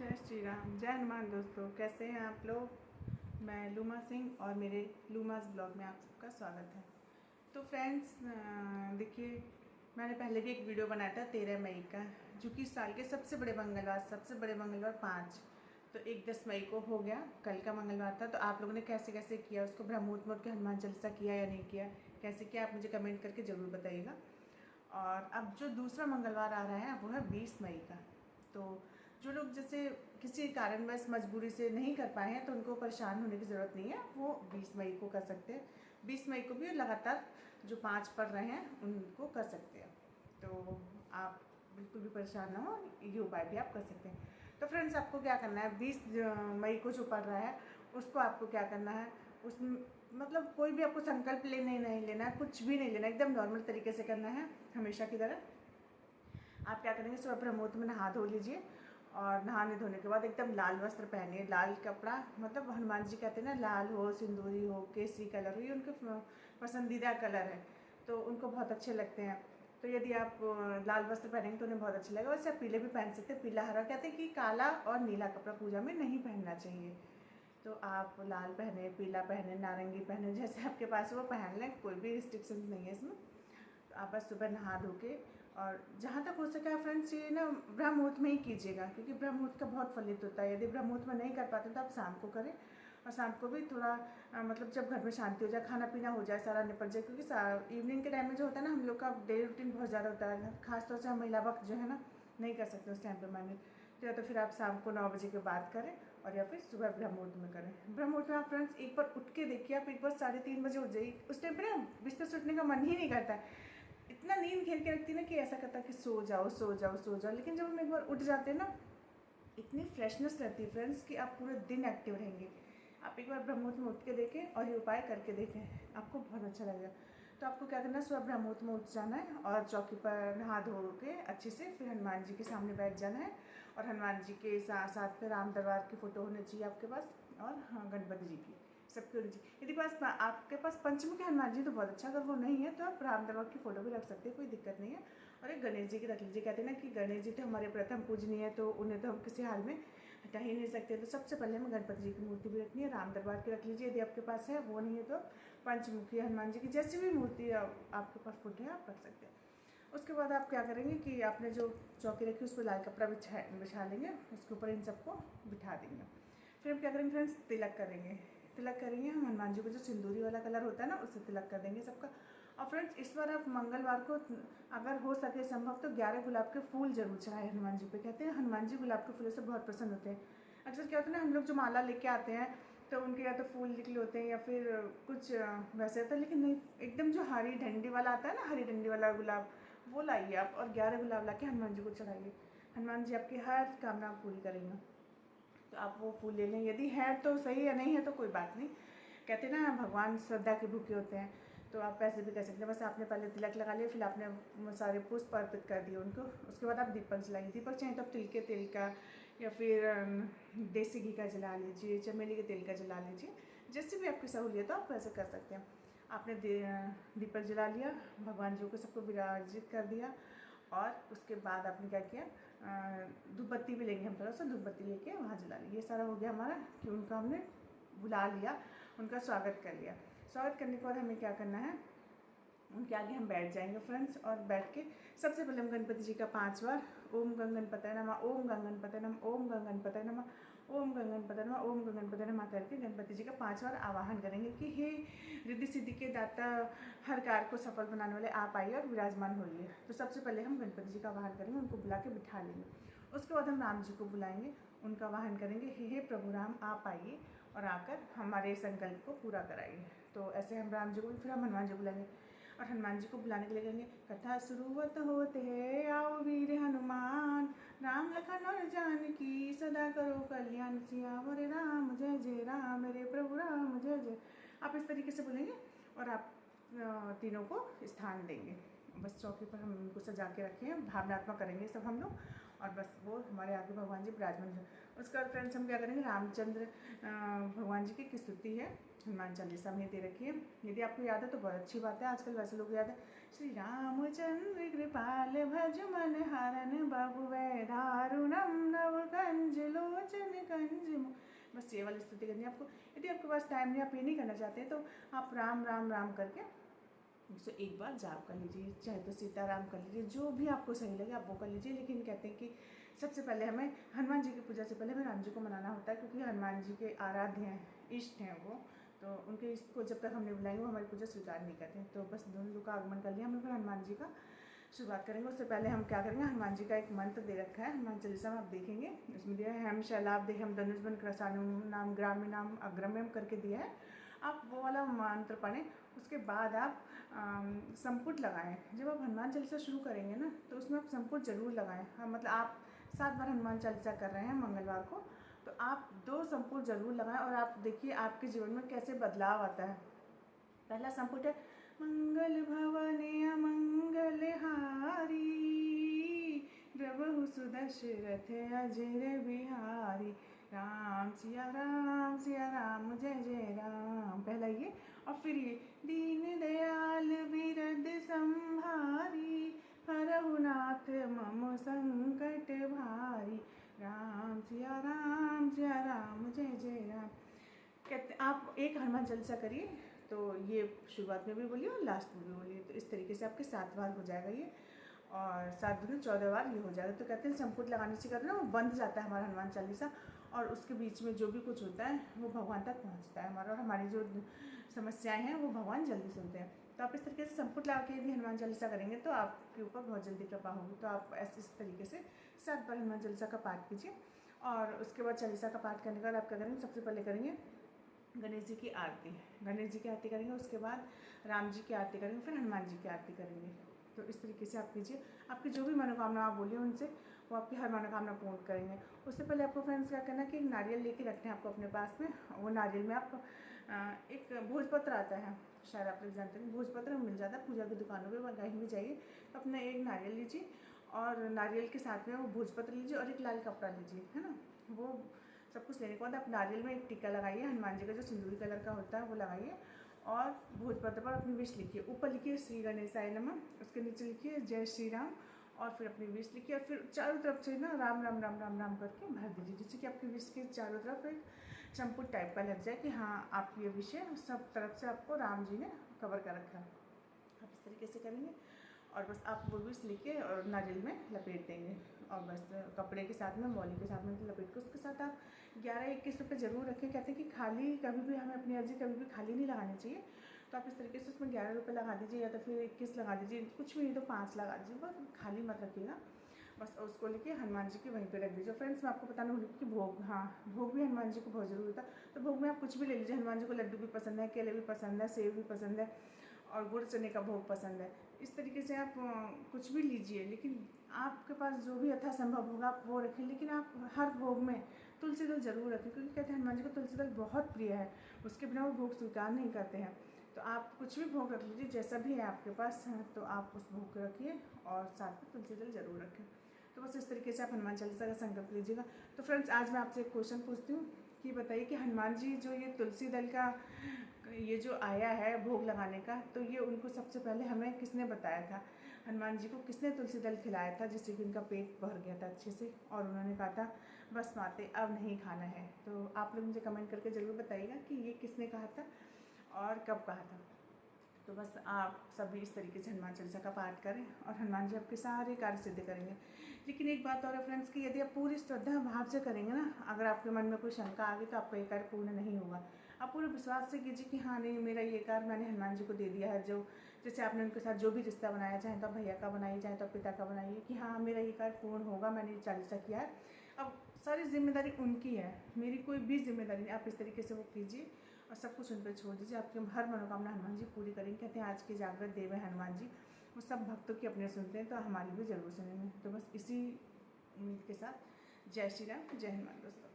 जय श्री राम, जय हनुमान। दोस्तों कैसे हैं आप लोग। मैं लूमा सिंह और मेरे लूमास ब्लॉग में आप सबका स्वागत है। तो फ्रेंड्स देखिए, मैंने पहले भी एक वीडियो बनाया था 13 मई का, जो कि साल के सबसे बड़े मंगलवार 5, तो एक 10 मई को हो गया, कल का मंगलवार था। तो आप लोगों ने कैसे कैसे किया उसको, ब्रह्म मुहूर्त में उठ के हनुमान चालीसा किया या नहीं किया, कैसे किया, आप मुझे कमेंट करके ज़रूर बताइएगा। और अब जो दूसरा मंगलवार आ रहा है वो है 20 मई का। तो जो लोग जैसे किसी कारणवश मजबूरी से नहीं कर पाए हैं तो उनको परेशान होने की ज़रूरत नहीं है, वो 20 मई को कर सकते हैं। 20 मई को भी लगातार जो 5 पढ़ रहे हैं उनको कर सकते हैं। तो आप बिल्कुल भी परेशान ना हो, ये उपाय भी आप कर सकते हैं। तो फ्रेंड्स, आपको क्या करना है, 20 मई को जो पढ़ रहा है उसको आपको क्या करना है, उस मतलब कोई भी आपको संकल्प नहीं लेना है, कुछ भी नहीं लेना, एकदम नॉर्मल तरीके से करना है हमेशा की तरह। आप क्या करेंगे, सुबह ब्रह्म मुहूर्त में नहा धो लीजिए और नहाने धोने के बाद एकदम लाल वस्त्र पहनिए। लाल कपड़ा मतलब हनुमान जी कहते हैं ना, लाल हो, सिंदूरी हो, केसरी कलर हो, ये उनके पसंदीदा कलर है, तो उनको बहुत अच्छे लगते हैं। तो यदि आप लाल वस्त्र पहनेंगे तो उन्हें बहुत अच्छा लगेगा। वैसे आप पीले भी पहन सकते हैं, पीला हरा। कहते हैं कि काला और नीला कपड़ा पूजा में नहीं पहनना चाहिए। तो आप लाल पहने, पीला पहने, नारंगी पहने, जैसे आपके पास वो पहन लें, कोई भी रिस्ट्रिक्शन नहीं है इसमें। तो आप बस सुबह नहा धो के, और जहाँ तक हो सके फ्रेंड्स ये ना ब्रह्म मुहूर्त में ही कीजिएगा, क्योंकि ब्रह्म मुहूर्त का बहुत फलित होता है। यदि ब्रह्म मुहूर्त में नहीं कर पाते तो आप शाम को करें, और शाम को भी थोड़ा मतलब जब घर में शांति हो जाए, खाना पीना हो जाए, सारा निपट जाए। क्योंकि इवनिंग के टाइम में जो होता है ना, हम लोग का डेली रूटीन बहुत ज़्यादा होता है, खासतौर से हम महिला वक्त जो है ना नहीं कर सकते उस टाइम पर मैनेज। तो या तो फिर आप शाम को 9 बजे के बाद करें, और या फिर सुबह ब्रह्म मुहूर्त में करें। ब्रह्म मुहूर्त में आप फ्रेंड्स एक बार उठ के देखिए, आप एक बार 3:30 बजे उठ जाइए। उस टाइम पर ना बिस्तर से उठने का मन ही नहीं करता है, इतना नींद घेर के रखती ना कि ऐसा करता कि सो जाओ सो जाओ सो जाओ। लेकिन जब हम एक बार उठ जाते हैं ना, इतनी फ्रेशनेस रहती है फ्रेंड्स कि आप पूरे दिन एक्टिव रहेंगे। आप एक बार ब्रह्म मुहूर्त में उठ के देखें और ये उपाय करके देखें, आपको बहुत अच्छा लगेगा। तो आपको क्या करना है, सुबह ब्रह्म मुहूर्त में उठ जाना है और चौकी पर नहा धो के अच्छे से फिर हनुमान जी के सामने बैठ जाना है। और हनुमान जी के साथ साथ फिर राम दरबार की फ़ोटो होनी चाहिए आपके पास, और हाँ, गणपति जी की, सबकी होनी चाहिए। यदि आपके पास पंचमुखी हनुमान जी तो बहुत अच्छा, अगर वो नहीं है तो आप राम दरबार की फ़ोटो भी रख सकते हैं, कोई दिक्कत नहीं है। और एक गणेश जी की रख लीजिए। कहते हैं ना कि गणेश जी तो हमारे प्रथम पूजनीय है, तो उन्हें तो हम किसी हाल में हटा ही नहीं सकते। तो सबसे पहले हमें गणपति जी की मूर्ति भी रखनी है, राम दरबार की रख लीजिए। यदि आपके पास है, वो नहीं है तो पंचमुखी हनुमान जी की जैसी भी मूर्ति आपके पास फोटो है आप रख सकते हैं। उसके बाद आप क्या करेंगे कि आपने जो चौकी रखी उस पर लाल कपड़ा बिछा लेंगे, उसके ऊपर इन सबको बिठा देंगे। फिर हम क्या करेंगे फ्रेंड्स, तिलक करेंगे। तिलक करेंगे हम हनुमान जी को, जो सिंदूरी वाला कलर होता है ना, उससे तिलक कर देंगे सबका। और फ्रेंड्स, इस बार आप मंगलवार को अगर हो सके संभव तो 11 गुलाब के फूल जरूर चढ़ाए हनुमान जी पे। कहते हैं हनुमान जी गुलाब के फूलों से बहुत प्रसन्न होते हैं। अक्सर क्या होता है ना, हम लोग जो माला लेके आते हैं तो उनके या तो फूल निकले होते हैं या फिर कुछ वैसे होता है, लेकिन नहीं, एकदम जो हरी डंडी वाला आता है ना, हरी डंडी वाला गुलाब, वो लाइए आप और 11 गुलाब ला के हनुमान जी को चढ़ाइए। हनुमान जी आपकी हर कामना पूरी करेंगे। तो आप वो फूल ले लें, यदि है तो सही, या नहीं है तो कोई बात नहीं। कहते हैं ना, भगवान श्रद्धा के भूखे होते हैं, तो आप पैसे भी कर सकते हैं। बस आपने पहले तिलक लगा लिया, फिर आपने सारे पुष्प अर्पित कर दिए उनको। उसके बाद आप दीपक जलाइए। दीपक चाहे तो आप तिल के तेल का या फिर देसी घी का जला लीजिए, चमेली के तेल का जला लीजिए, जैसे भी आपकी सहूलियत हो आप वैसे कर सकते हैं। आपने दीपक जला लिया, भगवान जी को सबको विराजित कर दिया, और उसके बाद आपने क्या किया, धूप बत्ती भी लेंगे हम, थोड़ा सा धूप बत्ती लेके वहाँ जला ली। ये सारा हो गया हमारा कि उनका हमने बुला लिया, उनका स्वागत कर लिया। स्वागत करने के बाद हमें क्या करना है, उनके आगे हम बैठ जाएंगे फ्रेंड्स। और बैठ के सबसे पहले हम गणपति जी का 5 बार ओम गंग गणपतये नमः, ओम गंग गणपतये नमः, ओम गंग गणपतये नमः, ओम गंग गणपतये नमः, ओम गंग गणपतये नमः करके गणपति जी का 5 बार आवाहन करेंगे कि हे रिद्धि सिद्धि के दाता, हर कार्य को सफल बनाने वाले, आप आइए और विराजमान होइए। तो सबसे पहले हम गणपति जी का आवाहन करेंगे, उनको बुला के बिठा लेंगे। उसके बाद हम राम जी को बुलाएंगे, उनका आवाहन करेंगे, हे प्रभु राम आप आइए और आकर हमारे संकल्प को पूरा कराइए। तो ऐसे हम राम जी को, फिर हम हनुमान जी को बुलाएंगे, और हनुमान जी को बुलाने के लिए कहेंगे, कथा शुरुआत होते है आओ वीर हनुमान, राम लखन और जानकी सदा करो कल्याण, सियावर राम जय जय राम, मेरे प्रभु राम जय जय। आप इस तरीके से बोलेंगे और आप तीनों को स्थान देंगे। बस चौकी पर हम उनको सजा के रखे हैं, भावनात्मक करेंगे सब हम लोग, और बस वो हमारे आगे भगवान जी विराजमान है। उसके बाद फ्रेंड्स हम क्या करेंगे, रामचंद्र भगवान जी की स्तुति है हनुमान चालीसा में दे रखी है। यदि आपको याद है तो बहुत अच्छी बात है, आजकल वैसे लोग याद है, श्री रामचंद्र कृपाल भज मन हरन, बाबू वै दारुणम नव कंज बस ये वाली स्तुति करनी है आपको। यदि आपके पास टाइम नहीं, आप ये नहीं करना चाहते तो आप राम राम राम करके 101 बार जाप कर लीजिए, चाहे तो सीताराम कर लीजिए, जो भी आपको सही लगे आप वो कर लीजिए। लेकिन कहते हैं कि सबसे पहले हमें हनुमान जी की पूजा से पहले हमें राम जी को मनाना होता है, क्योंकि हनुमान जी के आराध्य हैं, इष्ट हैं वो। तो उनके इष्ट को जब तक हम नहीं बुलाएंगे वो हमारी पूजा स्वीकार नहीं करते हैं। तो बस दोनों लोग का आगमन कर लिया, हम फिर हनुमान जी का शुरुआत करेंगे। उससे पहले हम क्या करेंगे, हनुमान जी का एक मंत्र दे रखा है हनुमान चालीसा में, आप देखेंगे इसमें दिया है हम शैलाभ देहम धनुष्बन क्रसानुम नाम ग्रामी नाम अग्रम्यम करके दिया है। आप वो वाला मंत्र पढ़ें। उसके बाद आप संपुट लगाएं। जब आप हनुमान चालीसा शुरू करेंगे ना तो उसमें आप संपुट जरूर लगाएं। हाँ, मतलब आप 7 बार हनुमान चालीसा कर रहे हैं मंगलवार को, तो आप 2 संपुट जरूर लगाएं और आप देखिए आपके जीवन में कैसे बदलाव आता है। पहला संपुट है मंगल भवने मंगल हारी प्रभु सुदशरथ अजर बिहारी राम सिया राम जय जय राम। पहला ये, और फिर ये दीन दयाल बिरद संभारी हरहुनाथ मम संकट भारी राम सिया राम जय जय राम। कहते आप एक हनुमान चालीसा करिए, तो ये शुरुआत में भी बोलिए और लास्ट में भी बोलिए। तो इस तरीके से आपके 7 बार हो जाएगा ये, और 7 दूनी 14 बार ये हो जाएगा। तो कहते हैं संपुट लगाने से कहते हैं ना वो बंध जाता है हमारा हनुमान चालीसा, और उसके बीच में जो भी कुछ होता है वो भगवान तक पहुंचता है हमारा, और हमारी जो समस्याएं हैं वो भगवान जल्दी सुनते हैं। तो आप इस तरीके से संपुट लगा के यदि हनुमान चालीसा करेंगे तो आपके ऊपर बहुत जल्दी कृपा होगी। तो आप ऐसे इस तरीके से 7 बार हनुमान चालीसा का पाठ कीजिए। और उसके बाद चालीसा का पाठ करने के बाद आप क्या करेंगे, सबसे पहले करेंगे गणेश जी की आरती। गणेश जी की आरती करेंगे, उसके बाद राम जी की आरती करेंगे, फिर हनुमान जी की आरती करेंगे। तो इस तरीके से आप कीजिए। आपकी जो भी मनोकामना आप बोलिए उनसे, वो आपकी हर मनोकामना पूर्ण करेंगे। उससे पहले आपको फ्रेंड्स क्या करना है कि एक नारियल लेके रखना है आपको अपने पास में। वो नारियल में आप एक भोजपत्र आता है, शायद आप लोग जानते हैं, भोजपत्र मिल जाता है पूजा की दुकानों पर, कहीं भी जाइए तो अपना एक नारियल लीजिए, और नारियल के साथ में वो भोजपत्र लीजिए और एक लाल कपड़ा लीजिए, है ना। वो सब कुछ लेने के बाद आप नारियल में एक टीका लगाइए, हनुमान जी का जो सिंदूरी कलर का होता है वो लगाइए, और भोजपत्र पर अपनी विश लिखिए। ऊपर लिखिए श्री गणेशाय नमः, उसके नीचे लिखिए जय श्री राम, और फिर अपनी विश लिखिए, और फिर चारों तरफ से ना राम राम राम राम राम करके भर दीजिए, जिससे कि आपकी विश के चारों तरफ एक संपुट टाइप का लग जाए कि हाँ आपकी ये विश है, सब तरफ से आपको राम जी ने कवर कर रखा है। आप इस तरीके से करेंगे, और बस आप वो विश लिखिए और नारियल में लपेट देंगे, और बस कपड़े के साथ में, मौली के साथ में लपेट के उसके साथ आप 11-21 रुपये ज़रूर रखें। कहते हैं कि खाली कभी भी हमें अपनी अर्जी कभी भी खाली नहीं लगानी चाहिए। तो आप इस तरीके से उसमें 11 रुपये लगा दीजिए, या तो फिर 21 लगा दीजिए, कुछ भी नहीं तो 5 लगा दीजिए, बस खाली मत रखिएगा। बस उसको लेके हनुमान जी की वहीं पे रख दीजिए। फ्रेंड्स मैं आपको बताना भूल कि भोग, हाँ भोग भी हनुमान जी को बहुत ज़रूरी होता है। तो भोग में आप कुछ भी ले लीजिए, हनुमान जी को लड्डू भी पसंद है, केले भी पसंद है, सेब भी पसंद है, और गुड़ चने का भोग पसंद है। इस तरीके से आप कुछ भी लीजिए, लेकिन आपके पास जो भी यथासंभव होगा आप वो रखें। लेकिन आप हर भोग में तुलसी दल जरूर रखें, क्योंकि कहते हैं हनुमान जी को तुलसी दल बहुत प्रिय है, उसके बिना वो भोग स्वीकार नहीं करते हैं। तो आप कुछ भी भोग रख लीजिए, जैसा भी है आपके पास, तो आप उस भोग को रखिए, और साथ में तुलसी दल जरूर रखें। तो बस इस तरीके से आप हनुमान चालीसा का संकल्प लीजिएगा। तो फ्रेंड्स आज मैं आपसे एक क्वेश्चन पूछती हूँ कि बताइए कि हनुमान जी जो ये तुलसी दल का ये जो आया है भोग लगाने का, तो ये उनको सबसे पहले हमें किसने बताया था, हनुमान जी को किसने तुलसी दल खिलाया था, जिससे कि उनका पेट भर गया था अच्छे से, और उन्होंने कहा था बस माते अब नहीं खाना है। तो आप लोग मुझे कमेंट करके ज़रूर बताइएगा कि ये किसने कहा था और कब कहा था। तो बस आप सभी इस तरीके से हनुमान चालीसा का पाठ करें, और हनुमान जी आपके सारे कार्य सिद्ध करेंगे। लेकिन एक बात और है फ्रेंड्स कि यदि आप पूरी श्रद्धा भाव से करेंगे ना, अगर आपके मन में कोई शंका आ गई तो आपका ये कार्य पूर्ण नहीं होगा। आप पूरे विश्वास से कीजिए कि हाँ नहीं मेरा ये कार्य मैंने हनुमान जी को दे दिया है। जो जैसे आपने उनके साथ जो भी रिश्ता बनाया, चाहे तो आप भैया का बनाइए, चाहे तो आप पिता का बनाइए, कि हाँ मेरा ये कार्य पूर्ण होगा, मैंने ये चालीसा किया है। अब सारी जिम्मेदारी उनकी है, मेरी कोई भी जिम्मेदारी नहीं। आप इस तरीके से वो कीजिए और सब कुछ उन पर छोड़ दीजिए, आपकी हर मनोकामना हनुमान जी पूरी करेंगे। कहते हैं आज के जागृत देव है हनुमान जी, वो सब भक्तों की अपने सुनते हैं, तो हमारी भी जरूर सुनेंगे। तो बस इसी उम्मीद के साथ जय श्री राम, जय हनुमान दोस्तों।